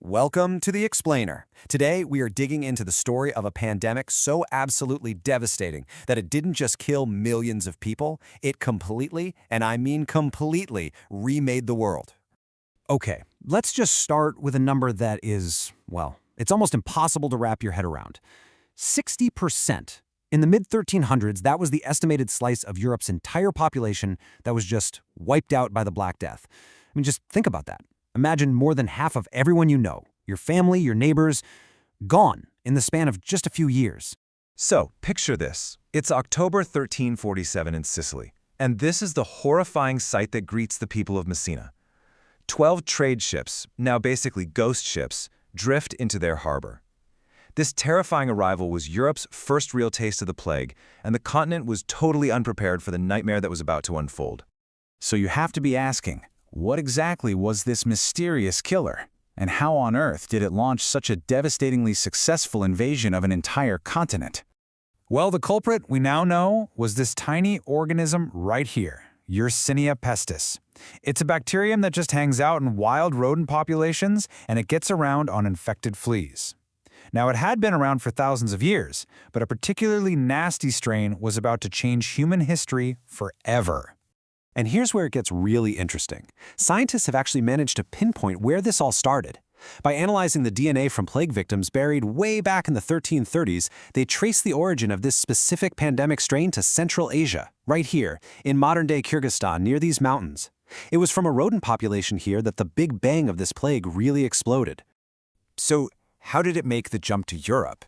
Welcome to The Explainer. Today, we are digging into the story of a pandemic so absolutely devastating that it didn't just kill millions of people, it completely, and I mean completely, remade the world. Okay, let's just start with a number that is, well, it's almost impossible to wrap your head around. 60%. In the mid-1300s, that was the estimated slice of Europe's entire population that was just wiped out by the Black Death. I mean, just think about that. Imagine more than half of everyone you know, your family, your neighbors, gone in the span of just a few years. So, picture this. It's October 1347 in Sicily, and this is the horrifying sight that greets the people of Messina. 12 trade ships, now basically ghost ships, drift into their harbor. This terrifying arrival was Europe's first real taste of the plague, and the continent was totally unprepared for the nightmare that was about to unfold. So you have to be asking, what exactly was this mysterious killer? And how on earth did it launch such a devastatingly successful invasion of an entire continent? Well, the culprit we now know was this tiny organism right here, Yersinia pestis. It's a bacterium that just hangs out in wild rodent populations, and it gets around on infected fleas. Now, it had been around for thousands of years, but a particularly nasty strain was about to change human history forever. And here's where it gets really interesting. Scientists have actually managed to pinpoint where this all started. By analyzing the DNA from plague victims buried way back in the 1330s, they traced the origin of this specific pandemic strain to Central Asia, right here, in modern-day Kyrgyzstan, near these mountains. It was from a rodent population here that the big bang of this plague really exploded. So, how did it make the jump to Europe?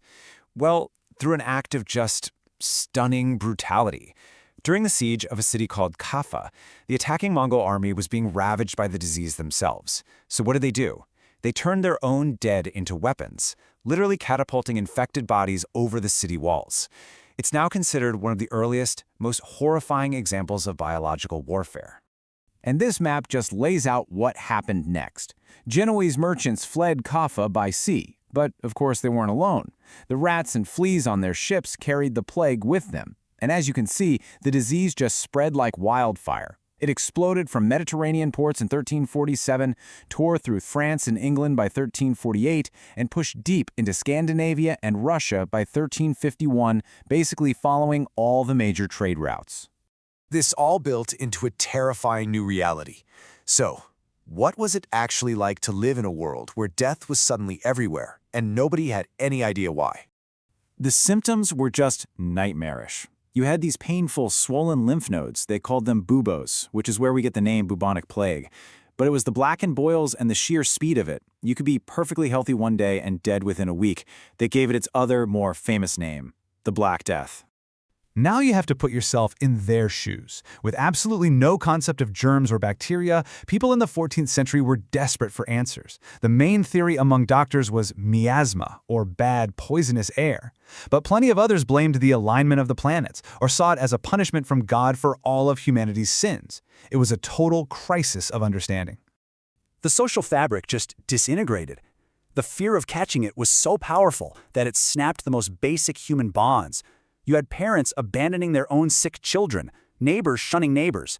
Well, through an act of just stunning brutality. During the siege of a city called Kaffa, the attacking Mongol army was being ravaged by the disease themselves. So what did they do? They turned their own dead into weapons, literally catapulting infected bodies over the city walls. It's now considered one of the earliest, most horrifying examples of biological warfare. And this map just lays out what happened next. Genoese merchants fled Kaffa by sea, but of course they weren't alone. The rats and fleas on their ships carried the plague with them. And as you can see, the disease just spread like wildfire. It exploded from Mediterranean ports in 1347, tore through France and England by 1348, and pushed deep into Scandinavia and Russia by 1351, basically following all the major trade routes. This all built into a terrifying new reality. So, what was it actually like to live in a world where death was suddenly everywhere, and nobody had any idea why? The symptoms were just nightmarish. You had these painful, swollen lymph nodes. They called them buboes, which is where we get the name bubonic plague. But it was the blackened boils and the sheer speed of it. You could be perfectly healthy one day and dead within a week. That gave it its other, more famous name, the Black Death. Now you have to put yourself in their shoes. With absolutely no concept of germs or bacteria, people in the 14th century were desperate for answers. The main theory among doctors was miasma, or bad, poisonous air. But plenty of others blamed the alignment of the planets, or saw it as a punishment from God for all of humanity's sins. It was a total crisis of understanding. The social fabric just disintegrated. The fear of catching it was so powerful that it snapped the most basic human bonds. You had parents abandoning their own sick children, neighbors shunning neighbors.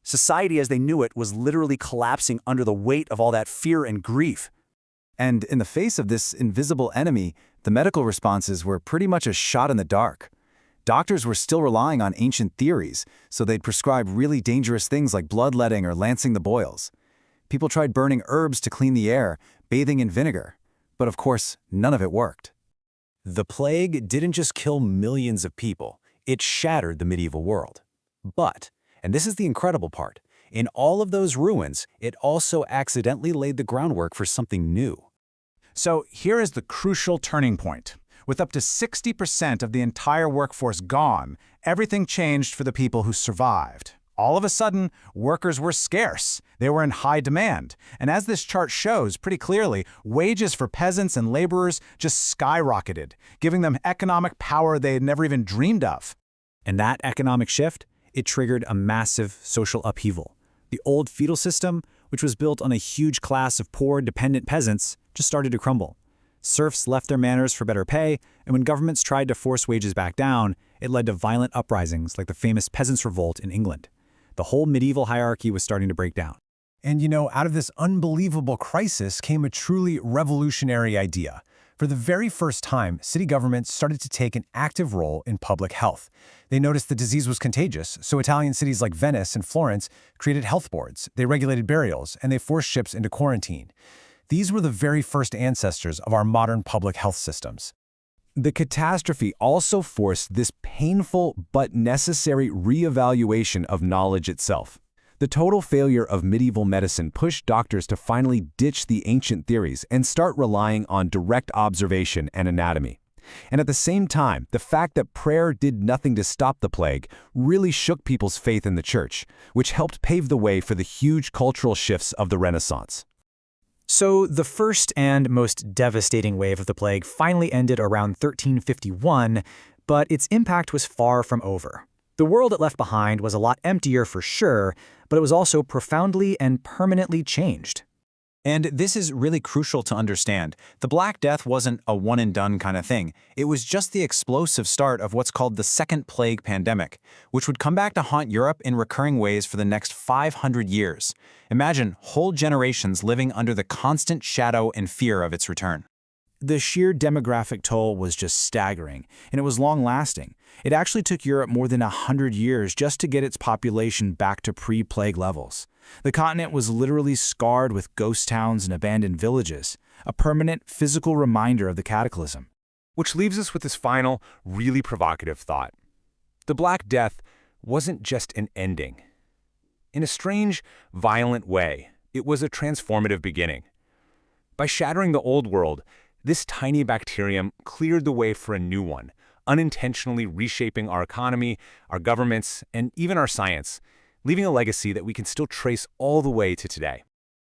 Society as they knew it was literally collapsing under the weight of all that fear and grief. And in the face of this invisible enemy, the medical responses were pretty much a shot in the dark. Doctors were still relying on ancient theories, so they'd prescribe really dangerous things like bloodletting or lancing the boils. People tried burning herbs to clean the air, bathing in vinegar. But of course, none of it worked. The plague didn't just kill millions of people, it shattered the medieval world. But, and this is the incredible part, in all of those ruins, it also accidentally laid the groundwork for something new. So here is the crucial turning point. With up to 60% of the entire workforce gone, everything changed for the people who survived. All of a sudden, workers were scarce. They were in high demand. And as this chart shows pretty clearly, wages for peasants and laborers just skyrocketed, giving them economic power they had never even dreamed of. And that economic shift, it triggered a massive social upheaval. The old feudal system, which was built on a huge class of poor, dependent peasants, just started to crumble. Serfs left their manors for better pay, and when governments tried to force wages back down, it led to violent uprisings like the famous Peasants' Revolt in England. The whole medieval hierarchy was starting to break down. And out of this unbelievable crisis came a truly revolutionary idea. For the very first time, city governments started to take an active role in public health. They noticed the disease was contagious, so Italian cities like Venice and Florence created health boards, they regulated burials, and they forced ships into quarantine. These were the very first ancestors of our modern public health systems. The catastrophe also forced this painful but necessary reevaluation of knowledge itself. The total failure of medieval medicine pushed doctors to finally ditch the ancient theories and start relying on direct observation and anatomy. And at the same time, the fact that prayer did nothing to stop the plague really shook people's faith in the church, which helped pave the way for the huge cultural shifts of the Renaissance. So the first and most devastating wave of the plague finally ended around 1351, but its impact was far from over. The world it left behind was a lot emptier for sure, but it was also profoundly and permanently changed. And this is really crucial to understand. The Black Death wasn't a one-and-done kind of thing. It was just the explosive start of what's called the Second Plague Pandemic, which would come back to haunt Europe in recurring ways for the next 500 years. Imagine whole generations living under the constant shadow and fear of its return. The sheer demographic toll was just staggering, and it was long-lasting. It actually took Europe more than 100 years just to get its population back to pre-plague levels. The continent was literally scarred with ghost towns and abandoned villages, a permanent physical reminder of the cataclysm. Which leaves us with this final, really provocative thought. The Black Death wasn't just an ending. In a strange, violent way, it was a transformative beginning. By shattering the old world, this tiny bacterium cleared the way for a new one, unintentionally reshaping our economy, our governments, and even our science, leaving a legacy that we can still trace all the way to today.